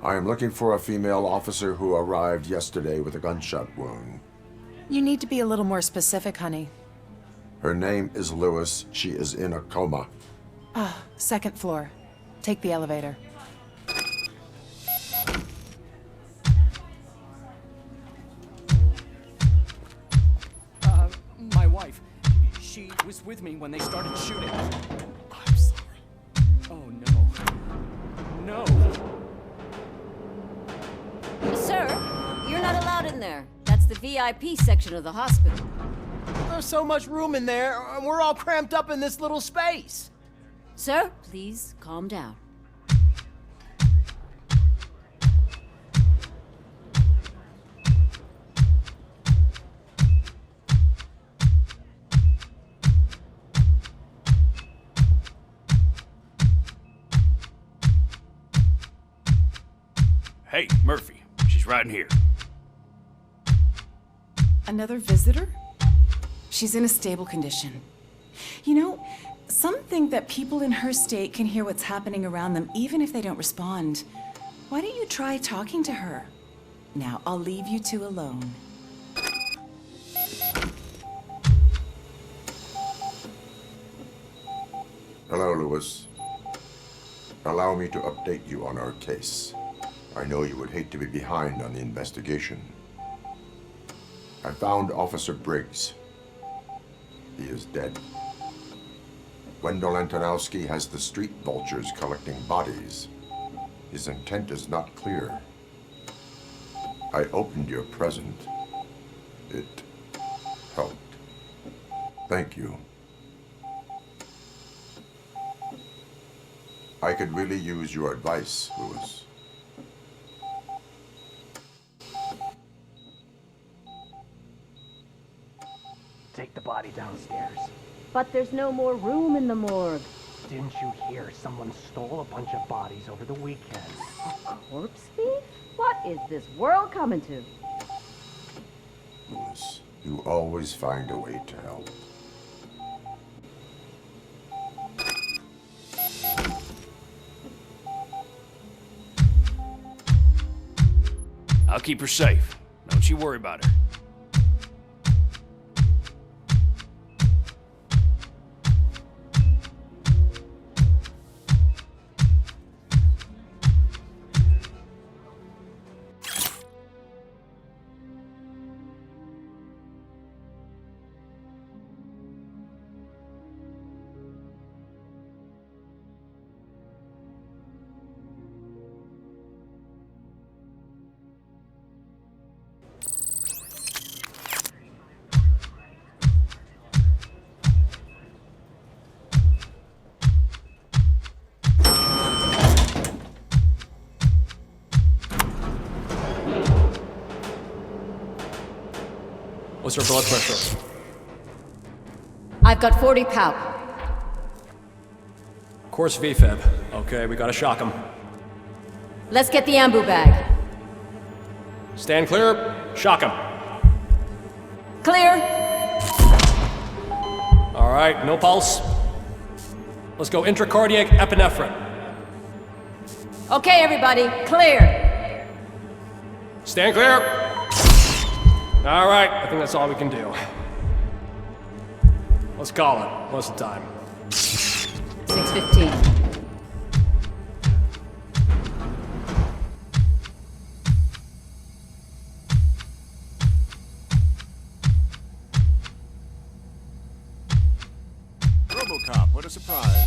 I am looking for a female officer who arrived yesterday with a gunshot wound. You need to be a little more specific, honey. Her name is Lewis. She is in a coma. Second floor. Take the elevator. My wife. She was with me when they started shooting. I'm sorry. Oh, no. No. Sir, you're not allowed in there. That's the VIP section of the hospital. There's so much room in there, and we're all cramped up in this little space. Sir, please calm down. Hey, Murphy. She's right in here. Another visitor? She's in a stable condition. You know, some think that people in her state can hear what's happening around them even if they don't respond. Why don't you try talking to her? Now, I'll leave you two alone. Hello, Lewis. Allow me to update you on our case. I know you would hate to be behind on the investigation. I found Officer Briggs. He is dead. Wendell Antonowski has the street vultures collecting bodies. His intent is not clear. I opened your present. It helped. Thank you. I could really use your advice, Lewis. Take the body downstairs. But there's no more room in the morgue. Didn't you hear someone stole a bunch of bodies over the weekend? A corpse thief? What is this world coming to? Lewis, you always find a way to help. I'll keep her safe. Don't you worry about her. What's her blood pressure? I've got 40 pow. Course VFib. Okay, we gotta shock him. Let's get the ambu bag. Stand clear. Shock him. Clear. All right, no pulse. Let's go intracardiac epinephrine. Okay, everybody, clear. Stand clear. All right, I think that's all we can do. Let's call it. What's the time? 6:15. RoboCop, what a surprise.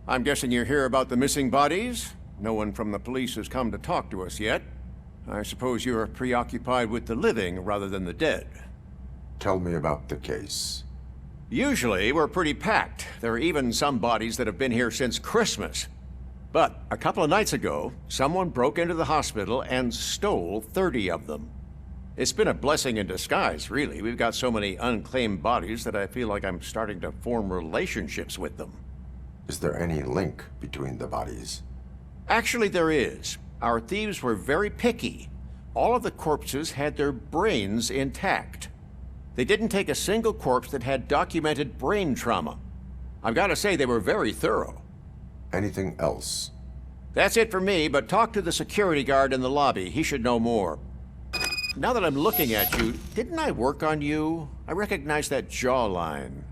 I'm guessing you're here about the missing bodies? No one from the police has come to talk to us yet. I suppose you're preoccupied with the living rather than the dead. Tell me about the case. Usually, we're pretty packed. There are even some bodies that have been here since Christmas. But a couple of nights ago, someone broke into the hospital and stole 30 of them. It's been a blessing in disguise, really. We've got so many unclaimed bodies that I feel like I'm starting to form relationships with them. Is there any link between the bodies? Actually, there is. Our thieves were very picky. All of the corpses had their brains intact. They didn't take a single corpse that had documented brain trauma. I've got to say they were very thorough. Anything else? That's it for me, but talk to the security guard in the lobby. He should know more. Now that I'm looking at you, didn't I work on you? I recognize that jawline.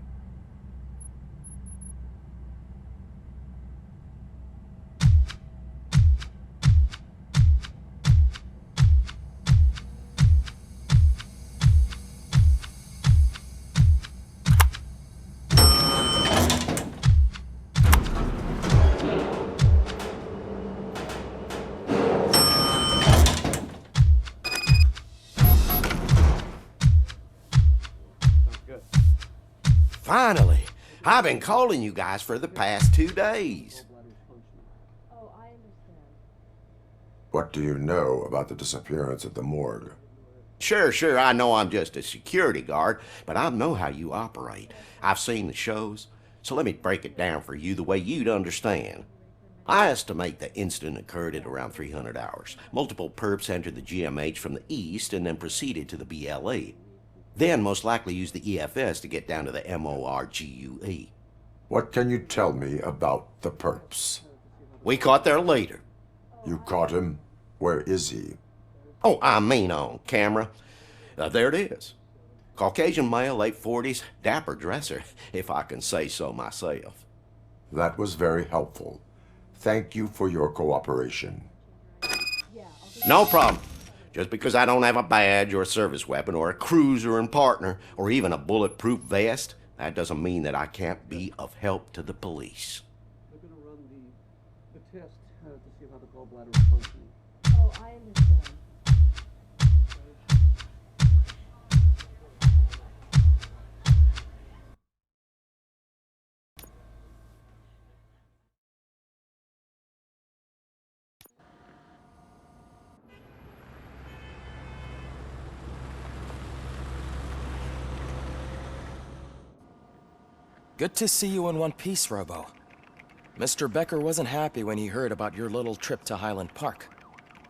Finally! I've been calling you guys for the past 2 days. What do you know about the disappearance at the morgue? Sure, I know I'm just a security guard, but I know how you operate. I've seen the shows, so let me break it down for you the way you'd understand. I estimate the incident occurred at around 300 hours. Multiple perps entered the GMH from the east and then proceeded to the BLE. Then most likely used the EFS to get down to the MORGUE. What can you tell me about the perps? We caught their leader. You caught him? Where is he? Oh, I mean on camera. There it is. Caucasian male, late 40s, dapper dresser, if I can say so myself. That was very helpful. Thank you for your cooperation. No problem. Just because I don't have a badge or a service weapon or a cruiser and partner or even a bulletproof vest, that doesn't mean that I can't be of help to the police. They're going to run the test to see how the gallbladder is functioning. Oh, I understand. Good to see you in one piece, Robo. Mr. Becker wasn't happy when he heard about your little trip to Highland Park.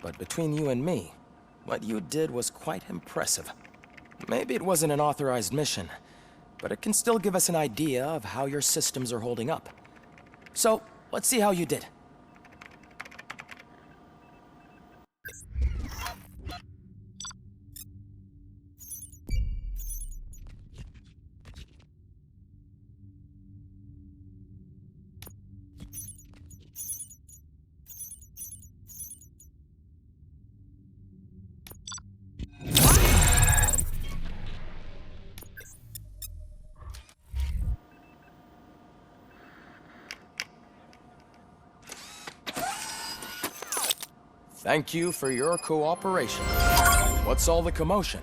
But between you and me, what you did was quite impressive. Maybe it wasn't an authorized mission, but it can still give us an idea of how your systems are holding up. So, let's see how you did. Thank you for your cooperation. What's all the commotion?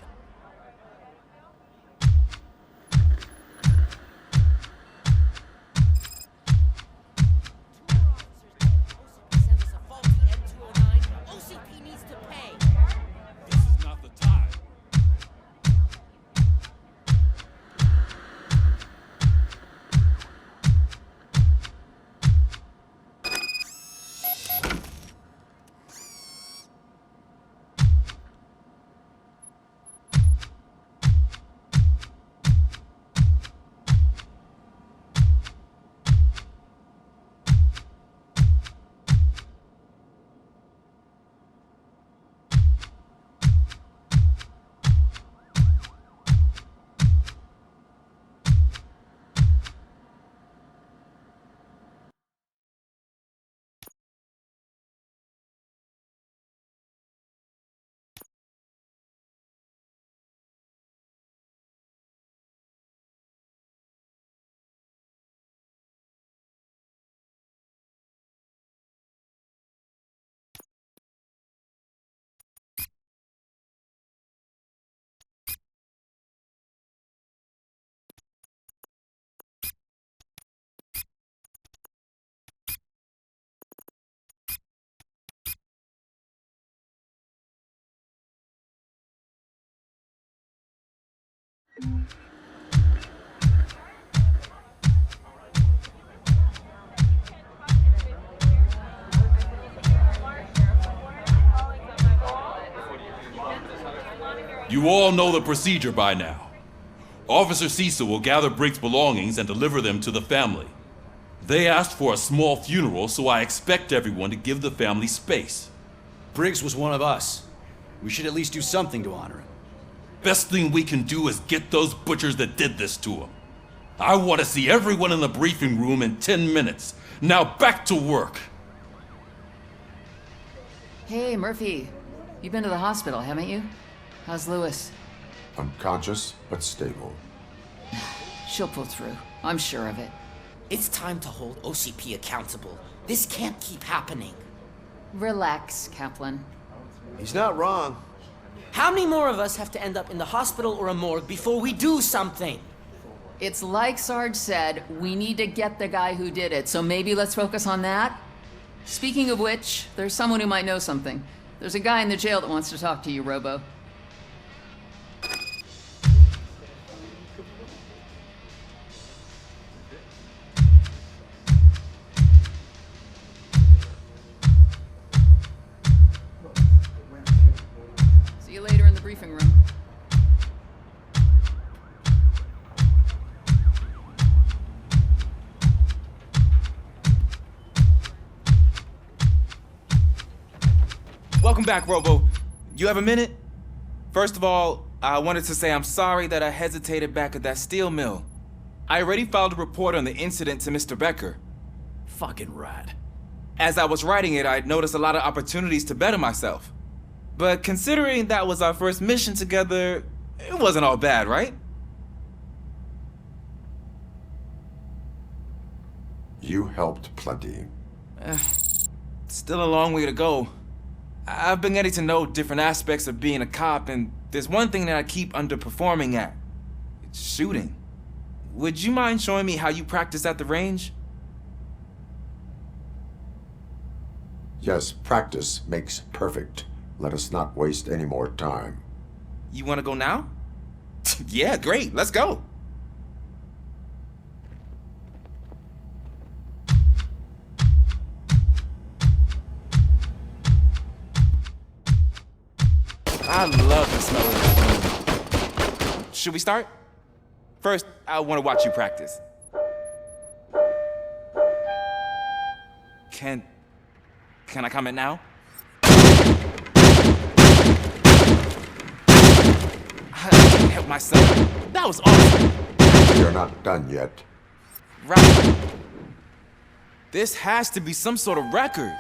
You all know the procedure by now. Officer Cecil will gather Briggs' belongings and deliver them to the family. They asked for a small funeral, so I expect everyone to give the family space. Briggs was one of us. We should at least do something to honor him. Best thing we can do is get those butchers that did this to him. I want to see everyone in the briefing room in 10 minutes. Now back to work. Hey, Murphy. You've been to the hospital, haven't you? How's Lewis? Unconscious, but stable. She'll pull through. I'm sure of it. It's time to hold OCP accountable. This can't keep happening. Relax, Kaplan. He's not wrong. How many more of us have to end up in the hospital or a morgue before we do something? It's like Sarge said, we need to get the guy who did it, so maybe let's focus on that? Speaking of which, there's someone who might know something. There's a guy in the jail that wants to talk to you, Robo. See you later in the briefing room. Welcome back, Robo. You have a minute? First of all, I wanted to say I'm sorry that I hesitated back at that steel mill. I already filed a report on the incident to Mr. Becker. Fucking rat. As I was writing it, I'd noticed a lot of opportunities to better myself. But considering that was our first mission together, it wasn't all bad, right? You helped plenty. Still a long way to go. I've been getting to know different aspects of being a cop, and there's one thing that I keep underperforming at. It's shooting. Would you mind showing me how you practice at the range? Yes, practice makes perfect. Let us not waste any more time. You want to go now? Yeah, great. Let's go. I love the smell of this room. Should we start? First, I want to watch you practice. Can I comment now? I can't help myself. That was awesome. We are not done yet. Right. This has to be some sort of record.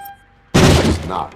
It's not.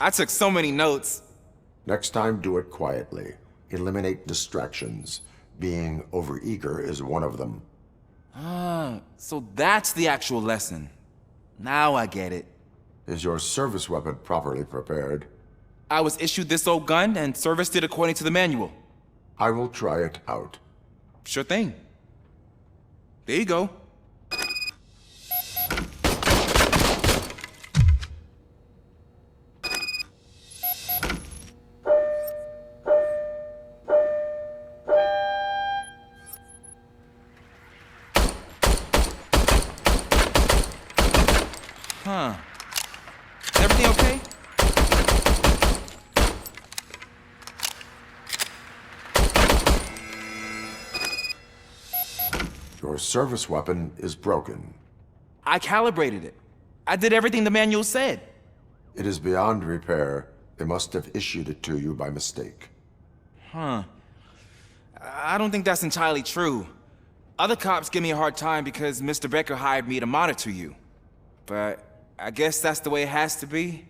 I took so many notes. Next time, do it quietly. Eliminate distractions. Being overeager is one of them. Ah, so that's the actual lesson. Now I get it. Is your service weapon properly prepared? I was issued this old gun and serviced it according to the manual. I will try it out. Sure thing. There you go. Huh. Is everything okay? Your service weapon is broken. I calibrated it. I did everything the manual said. It is beyond repair. They must have issued it to you by mistake. Huh. I don't think that's entirely true. Other cops give me a hard time because Mr. Becker hired me to monitor you. But I guess that's the way it has to be.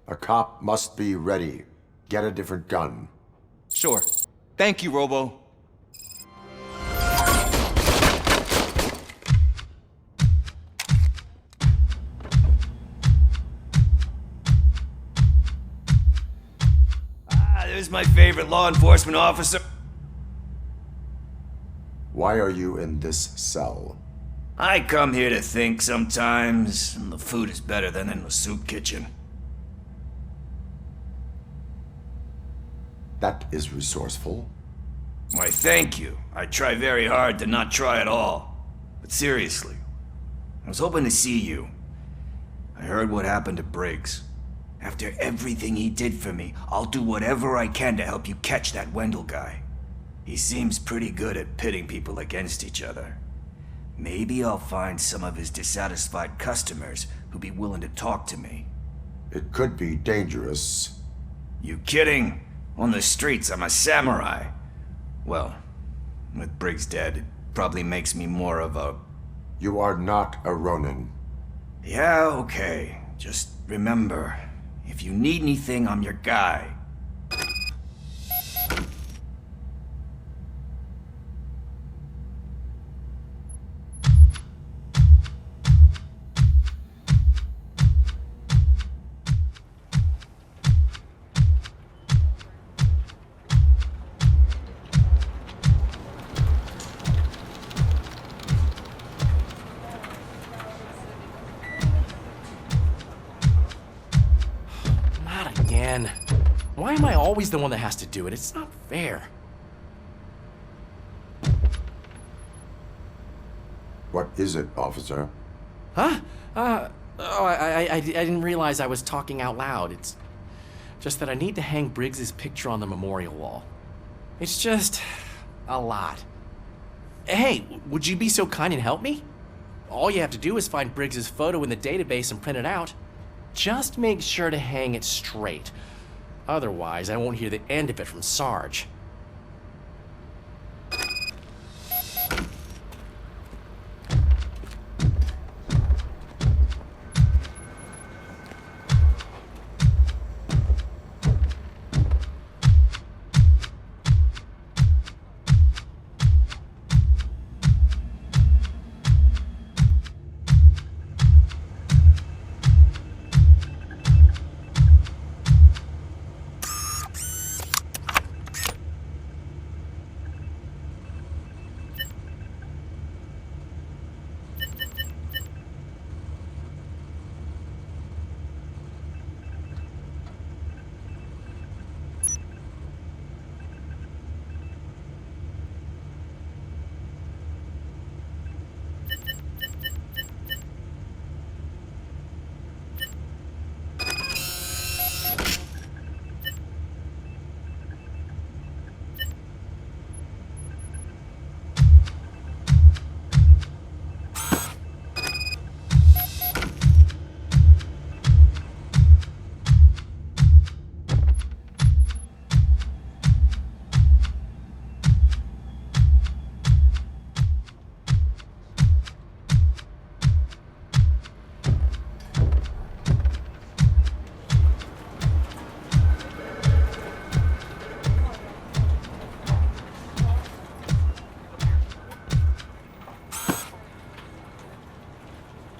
A cop must be ready. Get a different gun. Sure. Thank you, Robo. There's my favorite law enforcement officer. Why are you in this cell? I come here to think sometimes, and the food is better than in the soup kitchen. That is resourceful. Why, thank you. I try very hard to not try at all. But seriously, I was hoping to see you. I heard what happened to Briggs. After everything he did for me, I'll do whatever I can to help you catch that Wendell guy. He seems pretty good at pitting people against each other. Maybe I'll find some of his dissatisfied customers who'd be willing to talk to me. It could be dangerous. You kidding? On the streets, I'm a samurai. Well, with Briggs dead, it probably makes me more of a... You are not a Ronin. Yeah, okay. Just remember, if you need anything, I'm your guy. Why am I always the one that has to do it? It's not fair. What is it, officer? Huh? I didn't realize I was talking out loud. It's just that I need to hang Briggs's picture on the memorial wall. It's just a lot. Hey, would you be so kind and help me? All you have to do is find Briggs's photo in the database and print it out. Just make sure to hang it straight. Otherwise, I won't hear the end of it from Sarge.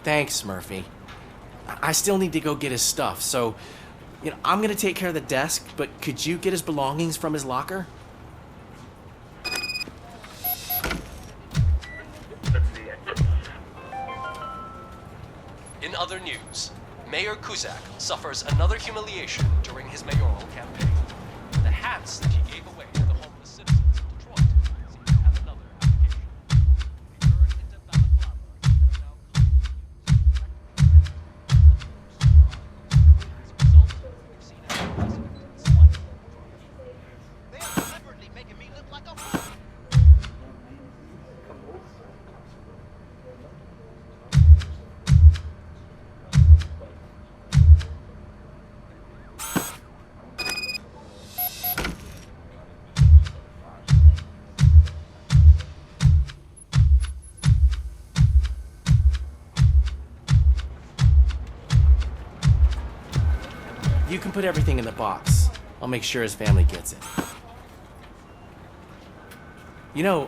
Thanks, Murphy. I still need to go get his stuff, so, I'm gonna take care of the desk, but could you get his belongings from his locker? In other news, Mayor Kuzak suffers another humiliation during his mayoral campaign. The hats that he gave away to the homeless citizens of Detroit seem to have another application. They burn into balaclava that are now as a result, we've seen a unprecedented spike in drug use. They are deliberately making me look like a fool. You can put everything in the box. I'll make sure his family gets it.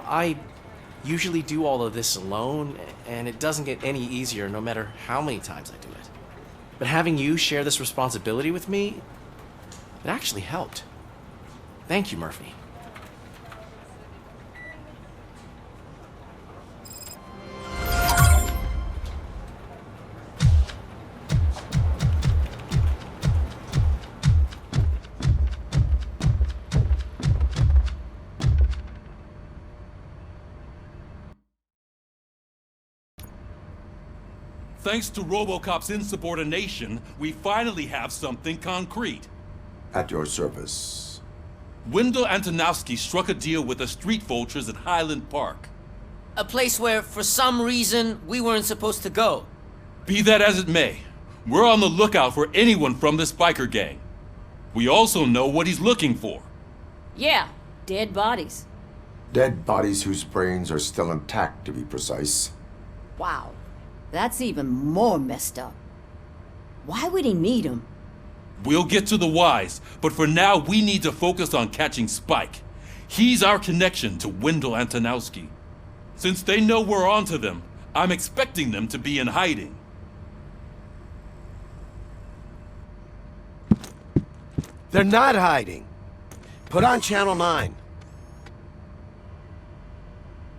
I usually do all of this alone, and it doesn't get any easier no matter how many times I do it. But having you share this responsibility with me, it actually helped. Thank you, Murphy. Thanks to RoboCop's insubordination, we finally have something concrete. At your service. Wendell Antonowski struck a deal with the street vultures at Highland Park. A place where, for some reason, we weren't supposed to go. Be that as it may, we're on the lookout for anyone from this biker gang. We also know what he's looking for. Yeah, dead bodies. Dead bodies whose brains are still intact, to be precise. Wow, that's even more messed up. Why would he need them? We'll get to the whys, but for now we need to focus on catching Spike. He's our connection to Wendell Antonowski. Since they know we're onto them, I'm expecting them to be in hiding. They're not hiding. Put on Channel 9.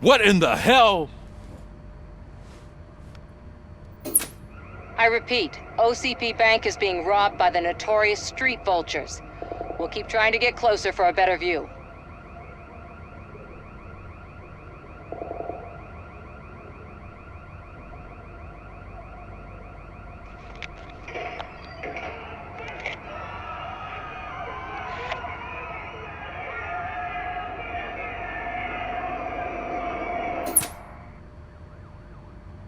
What in the hell? I repeat, OCP Bank is being robbed by the notorious street vultures. We'll keep trying to get closer for a better view.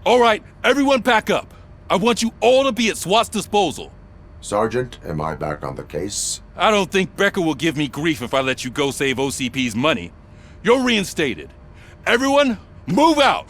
All right, everyone pack up. I want you all to be at SWAT's disposal. Sergeant, am I back on the case? I don't think Becker will give me grief if I let you go save OCP's money. You're reinstated. Everyone, move out!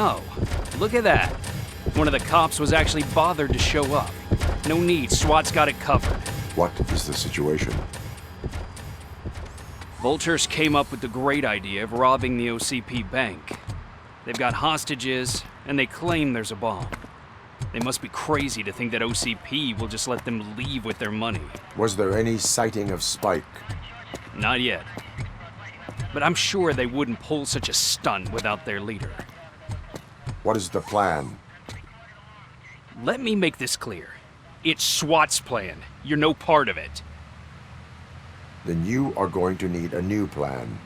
Oh, look at that. One of the cops was actually bothered to show up. No need, SWAT's got it covered. What is the situation? Vultures came up with the great idea of robbing the OCP bank. They've got hostages, and they claim there's a bomb. They must be crazy to think that OCP will just let them leave with their money. Was there any sighting of Spike? Not yet. But I'm sure they wouldn't pull such a stunt without their leader. What is the plan? Let me make this clear. It's SWAT's plan. You're no part of it. Then you are going to need a new plan.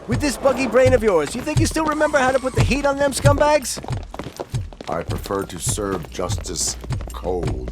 With this buggy brain of yours, you think you still remember how to put the heat on them scumbags? I prefer to serve justice cold.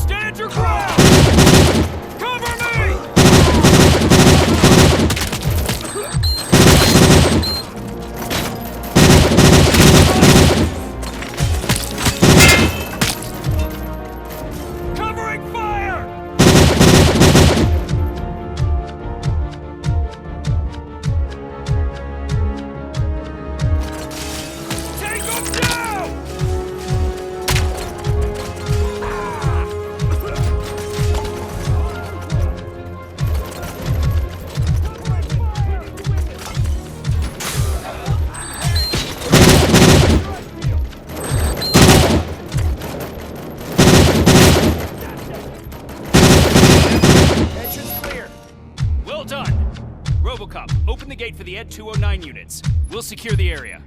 Stand your ground! Cover me! Covering fire! Take them down! Well done. Robocop, open the gate for the Ed 209 units. We'll secure the area.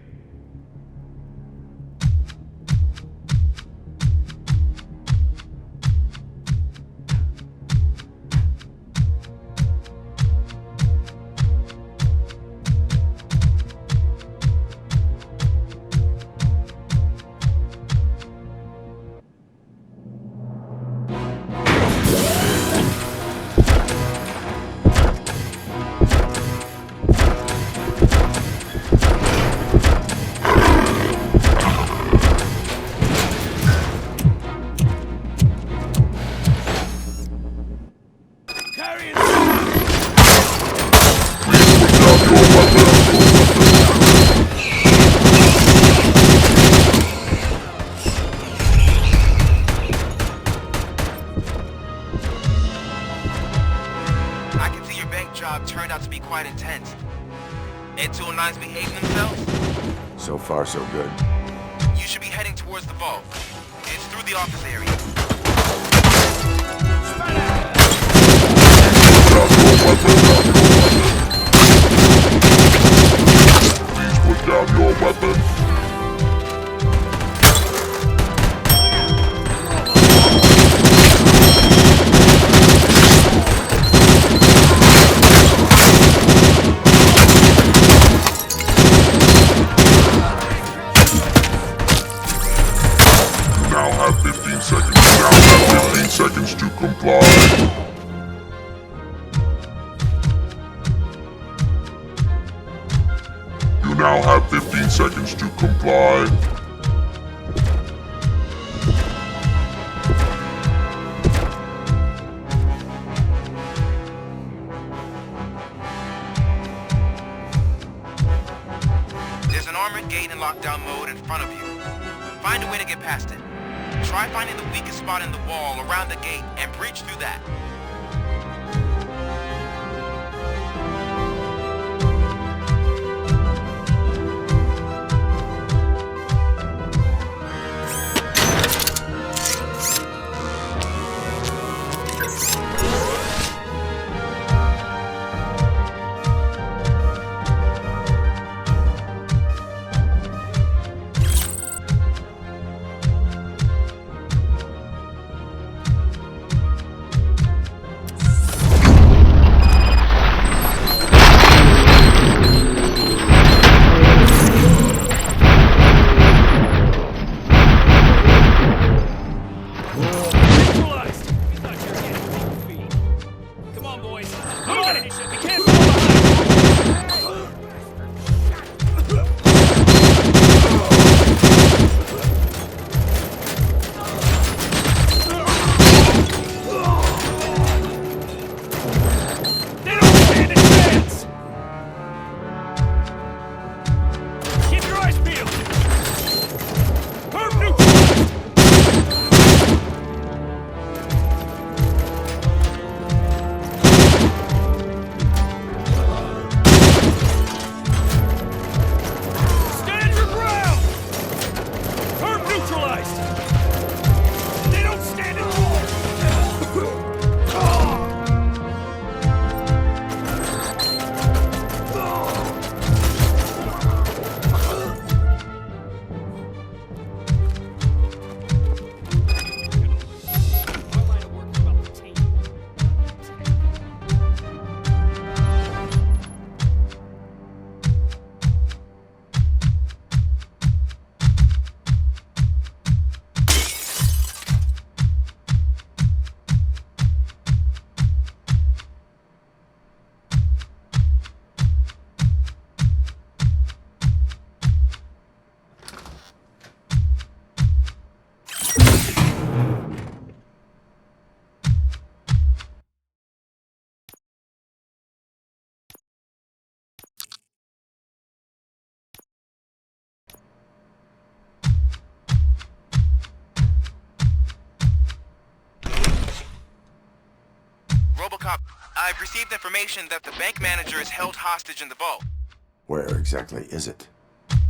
I can see your bank job turned out to be quite intense. Ed 209's behaving themselves? So far, so good. You should be heading towards the vault. It's through the office area. Please put down your weapons. You now have 15 seconds. You now have 15 seconds to comply. You now have 15 seconds to comply. There's an armored gate in lockdown mode in front of you. Find a way to get past it. Try finding the weakest spot in the wall around the gate and breach through that. RoboCop, I've received information that the bank manager is held hostage in the vault. Where exactly is it?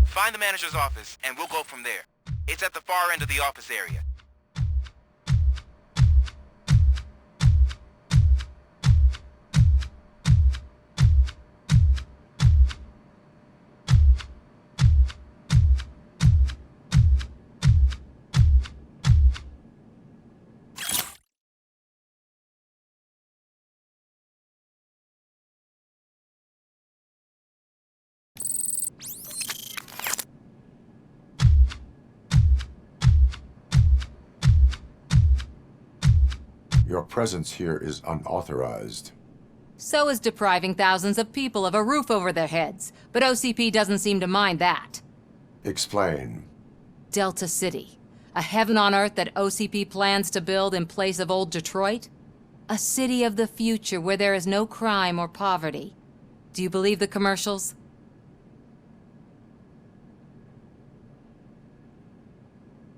Find the manager's office, and we'll go from there. It's at the far end of the office area. Your presence here is unauthorized. So is depriving thousands of people of a roof over their heads, but OCP doesn't seem to mind that. Explain. Delta City, a heaven on earth that OCP plans to build in place of old Detroit? A city of the future where there is no crime or poverty. Do you believe the commercials?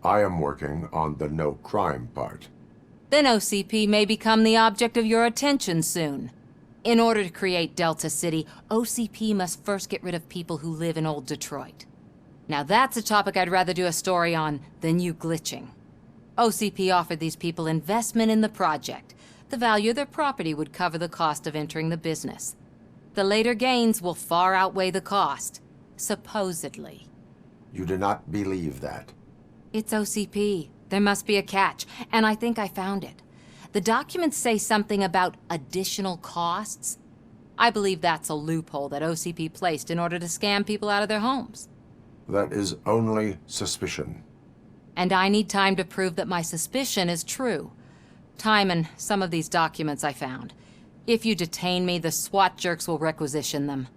I am working on the no crime part. Then OCP may become the object of your attention soon. In order to create Delta City, OCP must first get rid of people who live in old Detroit. Now that's a topic I'd rather do a story on than you glitching. OCP offered these people investment in the project. The value of their property would cover the cost of entering the business. The later gains will far outweigh the cost, supposedly. You do not believe that. It's OCP. There must be a catch, and I think I found it. The documents say something about additional costs. I believe that's a loophole that OCP placed in order to scam people out of their homes. That is only suspicion. And I need time to prove that my suspicion is true. Time and some of these documents I found. If you detain me, the SWAT jerks will requisition them.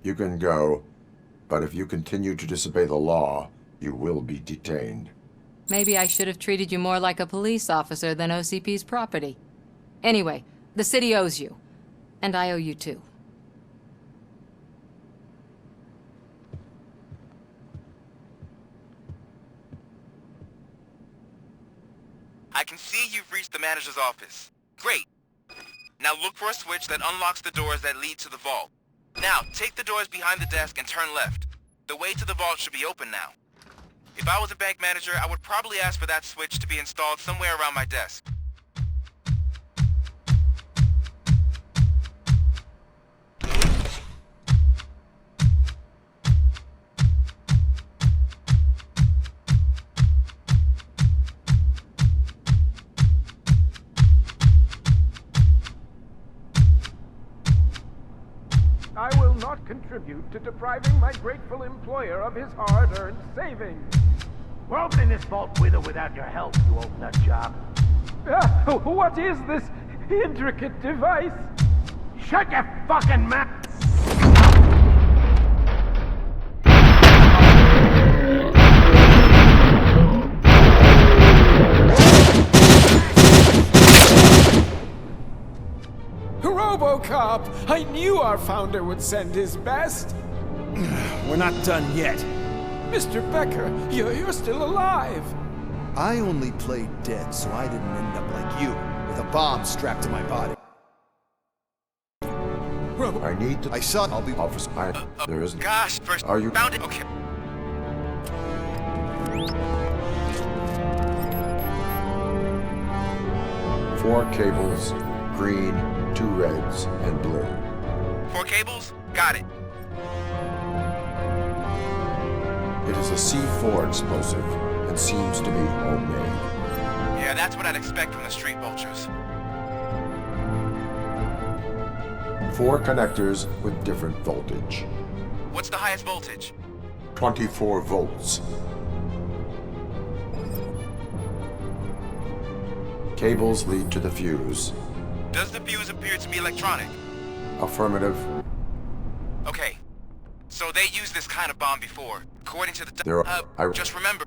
You can go, but if you continue to disobey the law, you will be detained. Maybe I should have treated you more like a police officer than OCP's property. Anyway, the city owes you. And I owe you too. I can see you've reached the manager's office. Great. Now look for a switch that unlocks the doors that lead to the vault. Now, take the doors behind the desk and turn left. The way to the vault should be open now. If I was a bank manager, I would probably ask for that switch to be installed somewhere around my desk. I will not contribute to depriving my grateful employer of his hard-earned savings. We're opening this vault with or without your help, you old nut job. What is this intricate device? Shut your fucking mouth! RoboCop! I knew our founder would send his best. We're not done yet. Mr. Becker, you're still alive. I only played dead so I didn't end up like you, with a bomb strapped to my body. I need to... I saw... I'll be... Officer, there isn't... Gosh, first Are you... found it? Okay. Four cables, green, 2 reds, and blue. 4 cables? Got it. It is a C4 explosive and seems to be homemade. Yeah, that's what I'd expect from the street vultures. 4 connectors with different voltage. What's the highest voltage? 24 volts. Cables lead to the fuse. Does the fuse appear to be electronic? Affirmative. Okay. So they used this kind of bomb before. According to the... There are... just remember...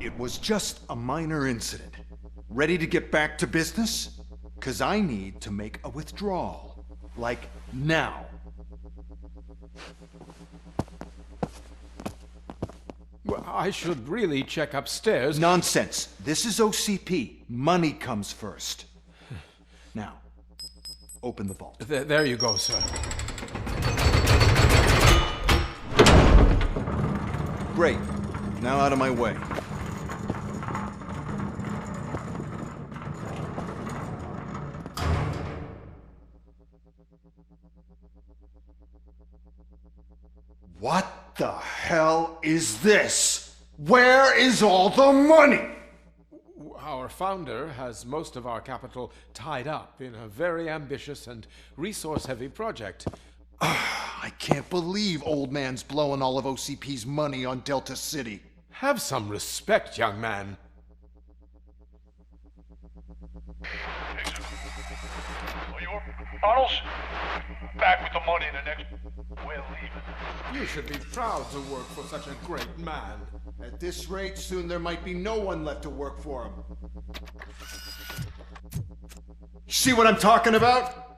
it was just a minor incident. Ready to get back to business? 'Cause I need to make a withdrawal. Like, now. Well, I should really check upstairs. Nonsense. This is OCP. Money comes first. Now, open the vault. There you go, sir. Great. Now out of my way. What the hell is this? Where is all the money? Our founder has most of our capital tied up in a very ambitious and resource-heavy project. I can't believe old man's blowing all of OCP's money on Delta City. Have some respect, young man. Arnold, back with the money in the next... We're leaving. You should be proud to work for such a great man. At this rate, soon there might be no one left to work for him. See what I'm talking about?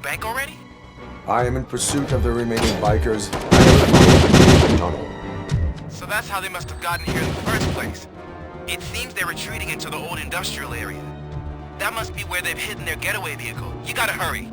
bank already? I am in pursuit of the remaining bikers. I have followed the tunnel. So that's how they must have gotten here in the first place. It seems they're retreating into the old industrial area. That must be where they've hidden their getaway vehicle. You gotta hurry.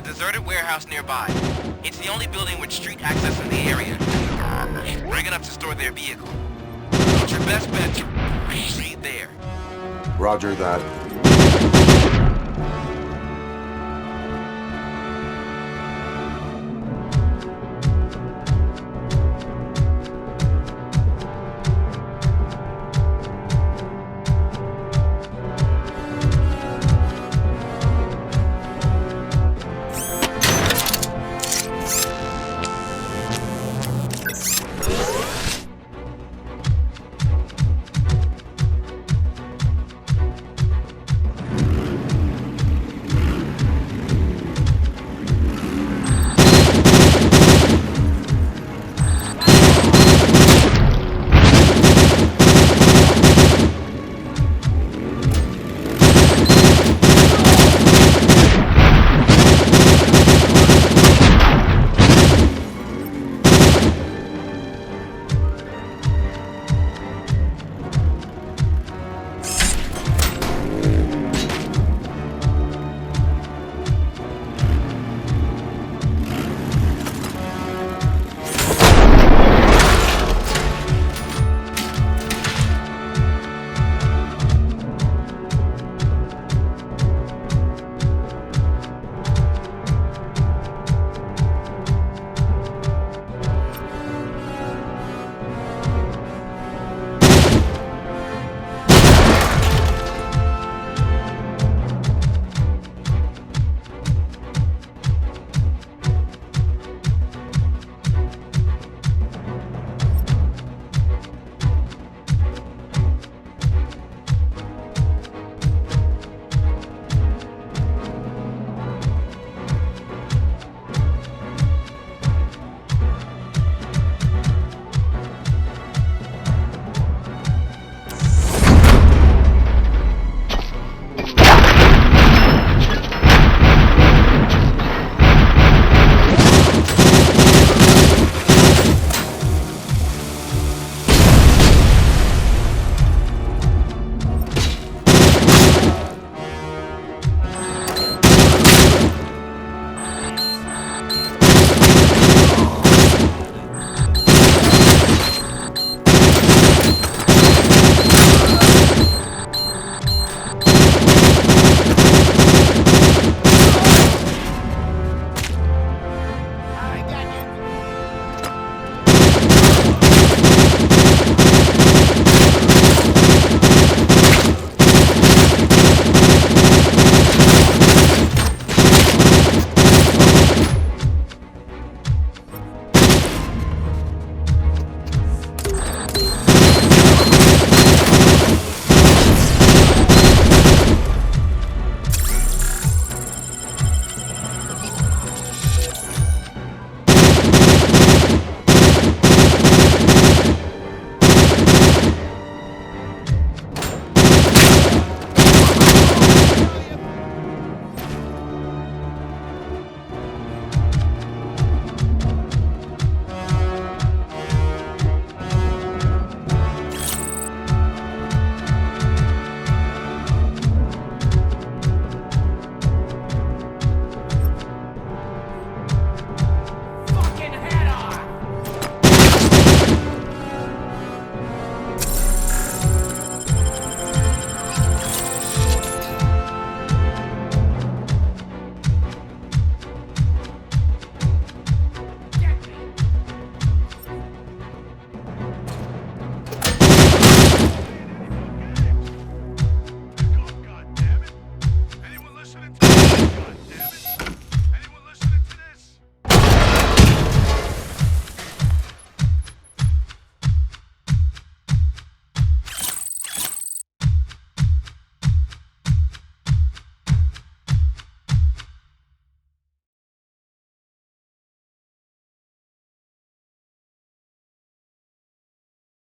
deserted warehouse nearby. It's the only building with street access in the area. Bring enough to store their vehicle. It's your best bet to proceed there. Roger that.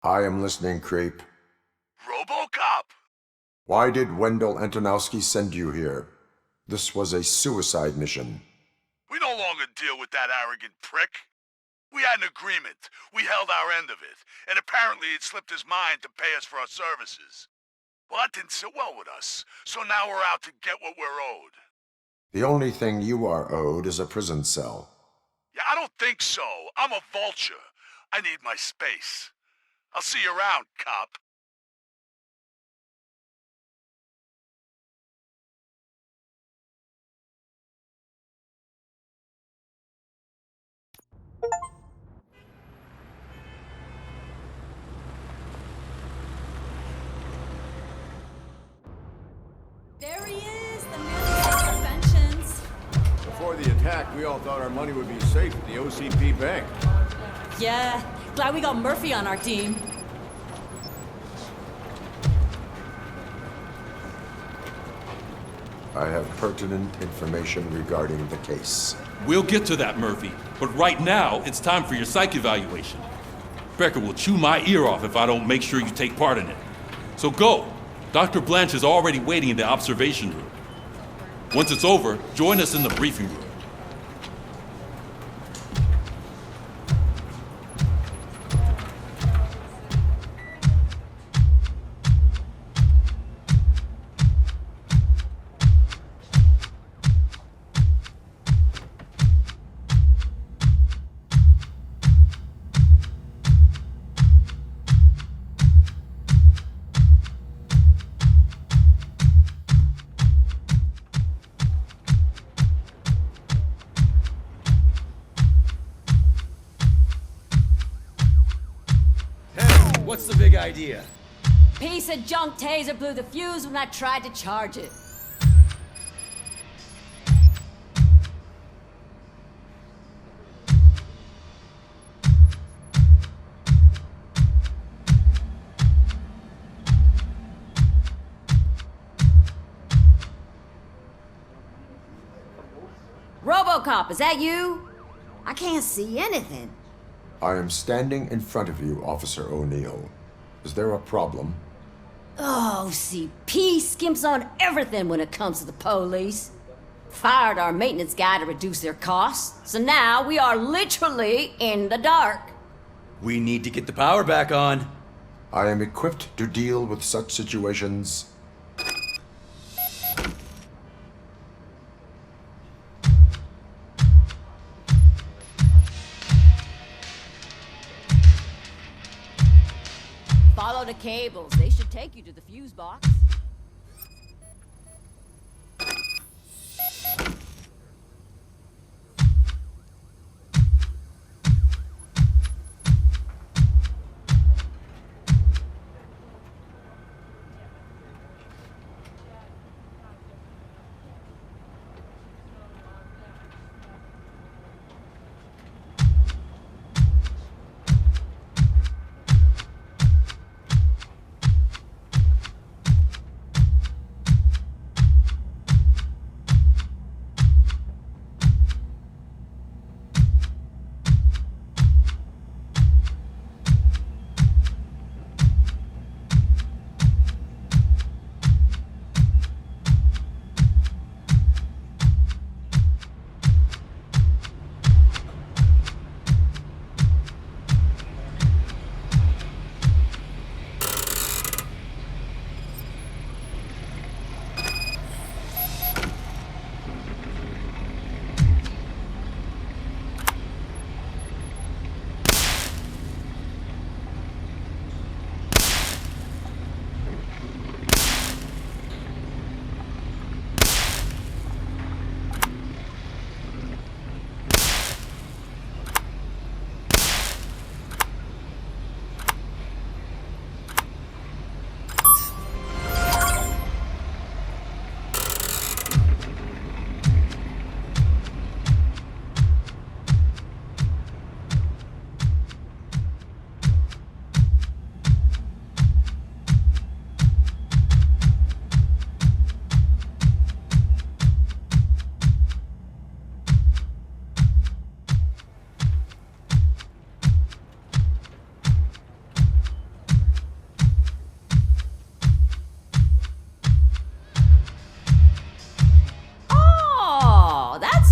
I am listening, Creep. RoboCop! Why did Wendell Antonowski send you here? This was a suicide mission. We no longer deal with that arrogant prick. We had an agreement. We held our end of it. And apparently it slipped his mind to pay us for our services. Well, that didn't sit well with us. So now we're out to get what we're owed. The only thing you are owed is a prison cell. Yeah, I don't think so. I'm a vulture. I need my space. I'll see you around, cop. There he is, the man of conventions. Before the attack, we all thought our money would be safe at the OCP bank. Yeah, glad we got Murphy on our team. I have pertinent information regarding the case. We'll get to that, Murphy. But right now, it's time for your psych evaluation. Becker will chew my ear off if I don't make sure you take part in it. So go. Dr. Blanche is already waiting in the observation room. Once it's over, join us in the briefing room. What's the big idea? Piece of junk taser blew the fuse when I tried to charge it. RoboCop, is that you? I can't see anything. I am standing in front of you, Officer O'Neill. Is there a problem? Oh, OCP skimps on everything when it comes to the police. Fired our maintenance guy to reduce their costs, so now we are literally in the dark. We need to get the power back on. I am equipped to deal with such situations. Follow the cables. They should take you to the fuse box.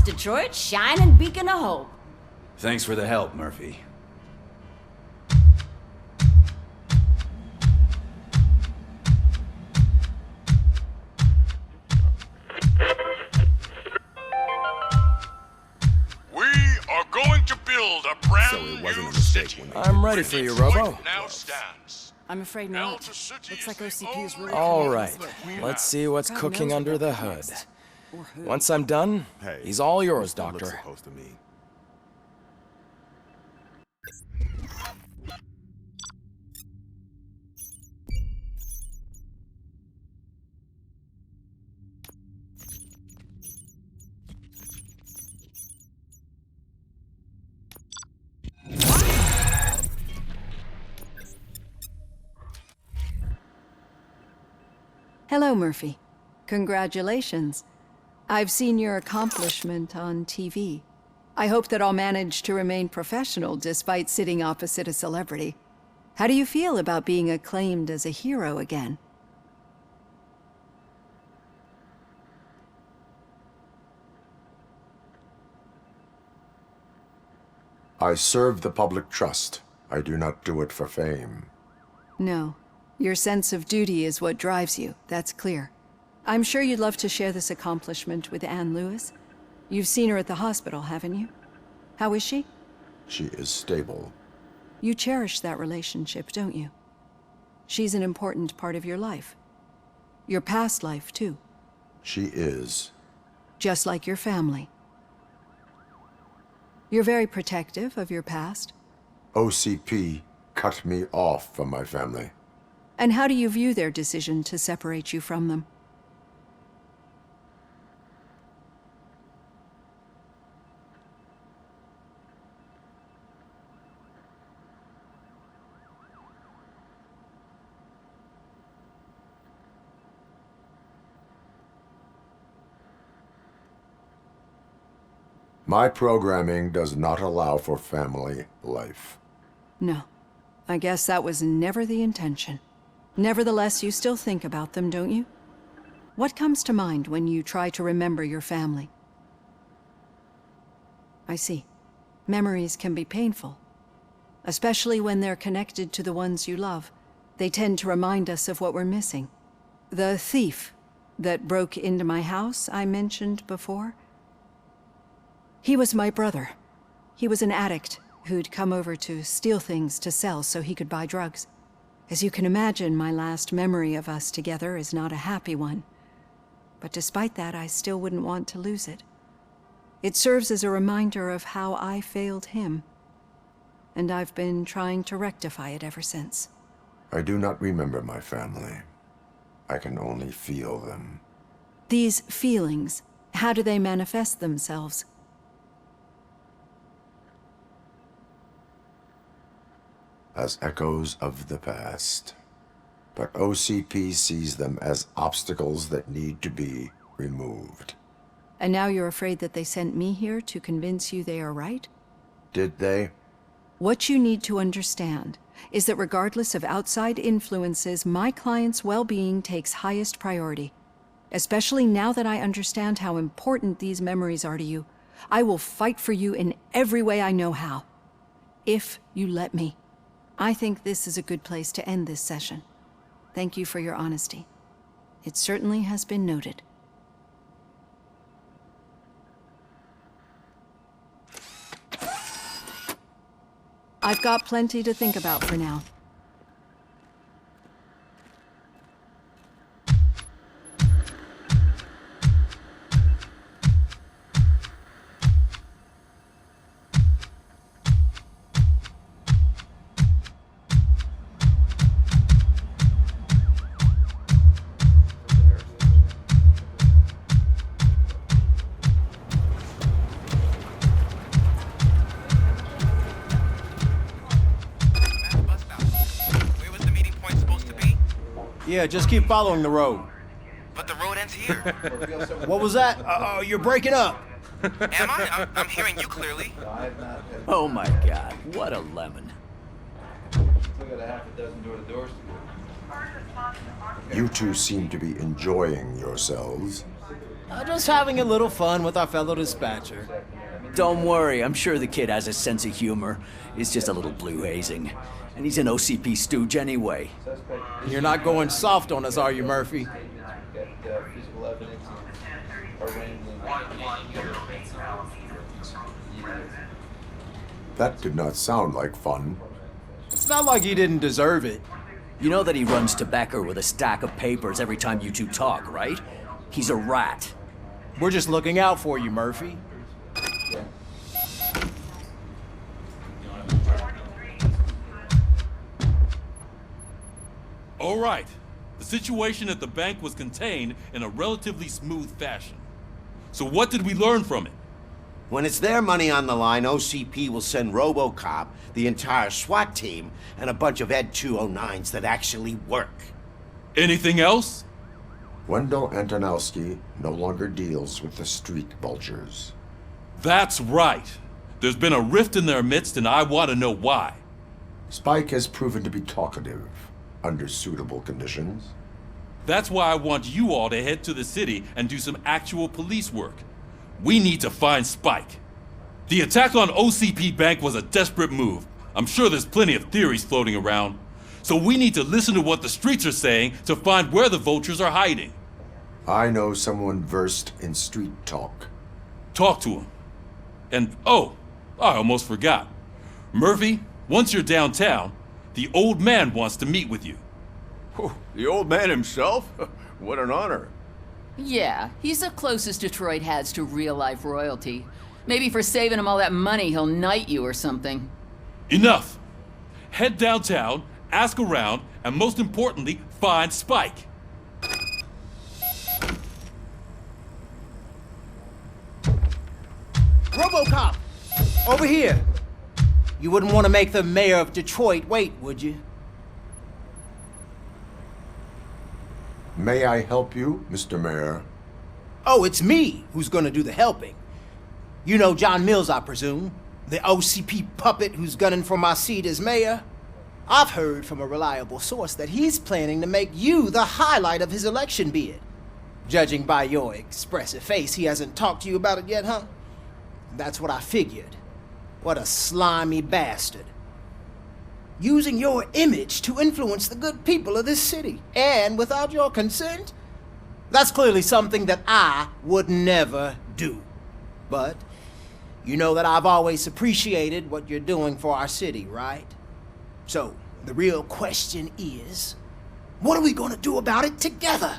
Detroit's shining beacon of hope. Thanks for the help, Murphy. it wasn't a mistake when they I'm ready for you, Robo. I'm afraid not. Looks like OCP is really All right, let's see what's God cooking knows under what the that's hood. next. Or who. Once I'm done, he's all yours, That looks Doctor. supposed to mean. Hello, Murphy. Congratulations. I've seen your accomplishment on TV. I hope that I'll manage to remain professional despite sitting opposite a celebrity. How do you feel about being acclaimed as a hero again? I serve the public trust. I do not do it for fame. No. Your sense of duty is what drives you, that's clear. I'm sure you'd love to share this accomplishment with Anne Lewis. You've seen her at the hospital, haven't you? How is she? She is stable. You cherish that relationship, don't you? She's an important part of your life. Your past life, too. She is. Just like your family. You're very protective of your past. OCP cut me off from my family. And how do you view their decision to separate you from them? My programming does not allow for family life. No. I guess that was never the intention. Nevertheless, you still think about them, don't you? What comes to mind when you try to remember your family? I see. Memories can be painful. Especially when they're connected to the ones you love. They tend to remind us of what we're missing. The thief that broke into my house I mentioned before? He was my brother. He was an addict who'd come over to steal things to sell so he could buy drugs. As you can imagine, my last memory of us together is not a happy one. But despite that, I still wouldn't want to lose it. It serves as a reminder of how I failed him. And I've been trying to rectify it ever since. I do not remember my family. I can only feel them. These feelings, how do they manifest themselves? As echoes of the past. But OCP sees them as obstacles that need to be removed. And now you're afraid that they sent me here to convince you they are right? Did they? What you need to understand is that regardless of outside influences, my client's well-being takes highest priority. Especially now that I understand how important these memories are to you. I will fight for you in every way I know how. If you let me. I think this is a good place to end this session. Thank you for your honesty. It certainly has been noted. I've got plenty to think about for now. Yeah, just keep following the road. But the road ends here. What was that? Uh-oh, you're breaking up. Am I? I'm hearing you clearly. Oh my god, what a lemon. Still got a half a dozen door-to-doors to do. You two seem to be enjoying yourselves. Just having a little fun with our fellow dispatcher. Don't worry, I'm sure the kid has a sense of humor. It's just a little blue hazing. And he's an OCP stooge anyway. You're not going soft on us, are you, Murphy? That did not sound like fun. It's not like he didn't deserve it. You know that he runs to Becker with a stack of papers every time you two talk, right? He's a rat. We're just looking out for you, Murphy. All right. The situation at the bank was contained in a relatively smooth fashion. So what did we learn from it? When it's their money on the line, OCP will send RoboCop, the entire SWAT team, and a bunch of Ed 209s that actually work. Anything else? Wendell Antonowski no longer deals with the street vultures. That's right. There's been a rift in their midst, and I want to know why. Spike has proven to be talkative, under suitable conditions. That's why I want you all to head to the city and do some actual police work. We need to find Spike. The attack on OCP Bank was a desperate move. I'm sure there's plenty of theories floating around. So we need to listen to what the streets are saying to find where the vultures are hiding. I know someone versed in street talk. Talk to him. And oh, I almost forgot. Murphy, once you're downtown, the old man wants to meet with you. Oh, the old man himself? What an honor. Yeah, he's the closest Detroit has to real-life royalty. Maybe for saving him all that money, he'll knight you or something. Enough! Head downtown, ask around, and most importantly, find Spike. RoboCop! Over here! You wouldn't want to make the mayor of Detroit wait, would you? May I help you, Mr. Mayor? Oh, it's me who's gonna do the helping. You know John Mills, I presume? The OCP puppet who's gunning for my seat as mayor? I've heard from a reliable source that he's planning to make you the highlight of his election bid. Judging by your expressive face, he hasn't talked to you about it yet, huh? That's what I figured. What a slimy bastard. Using your image to influence the good people of this city, and without your consent? That's clearly something that I would never do. But you know that I've always appreciated what you're doing for our city, right? So, the real question is, what are we gonna do about it together?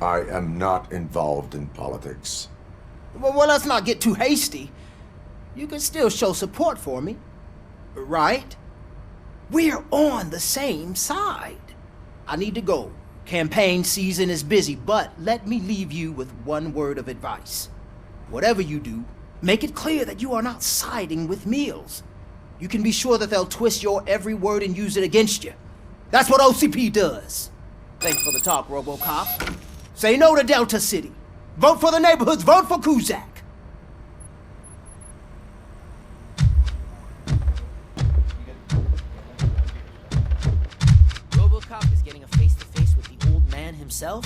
I am not involved in politics. Well, let's not get too hasty. You can still show support for me, right? We're on the same side. I need to go. Campaign season is busy, but let me leave you with one word of advice. Whatever you do, make it clear that you are not siding with Mills. You can be sure that they'll twist your every word and use it against you. That's what OCP does. Thanks for the talk, RoboCop. Say no to Delta City. Vote for the neighborhoods. Vote for Kuzak. RoboCop is getting a face-to-face with the old man himself?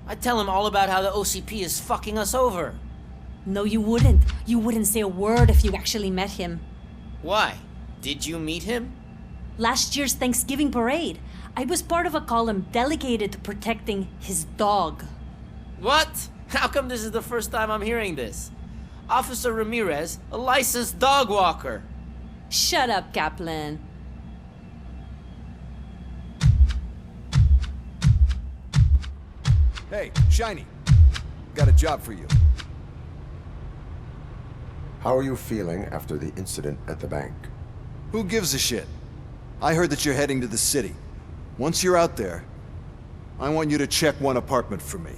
I'd tell him all about how the OCP is fucking us over. No, you wouldn't. You wouldn't say a word if you actually met him. Why? Did you meet him? Last year's Thanksgiving parade. I was part of a column dedicated to protecting his dog. What? How come this is the first time I'm hearing this? Officer Ramirez, a licensed dog walker. Shut up, Kaplan. Hey, Shiny. Got a job for you. How are you feeling after the incident at the bank? Who gives a shit? I heard that you're heading to the city. Once you're out there, I want you to check one apartment for me.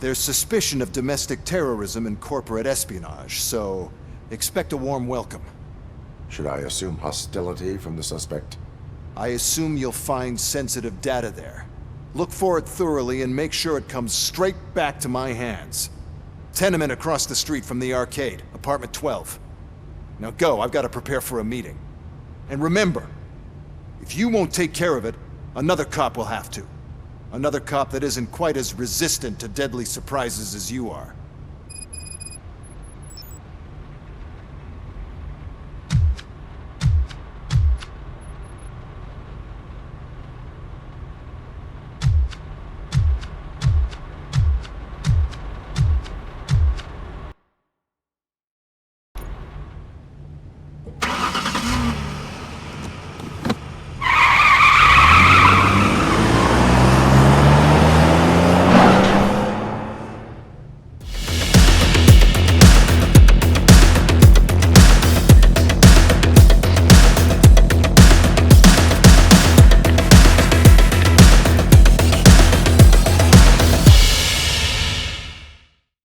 There's suspicion of domestic terrorism and corporate espionage, so expect a warm welcome. Should I assume hostility from the suspect? I assume you'll find sensitive data there. Look for it thoroughly and make sure it comes straight back to my hands. Tenement across the street from the arcade, apartment 12. Now go, I've got to prepare for a meeting. And remember, if you won't take care of it, another cop will have to. Another cop that isn't quite as resistant to deadly surprises as you are.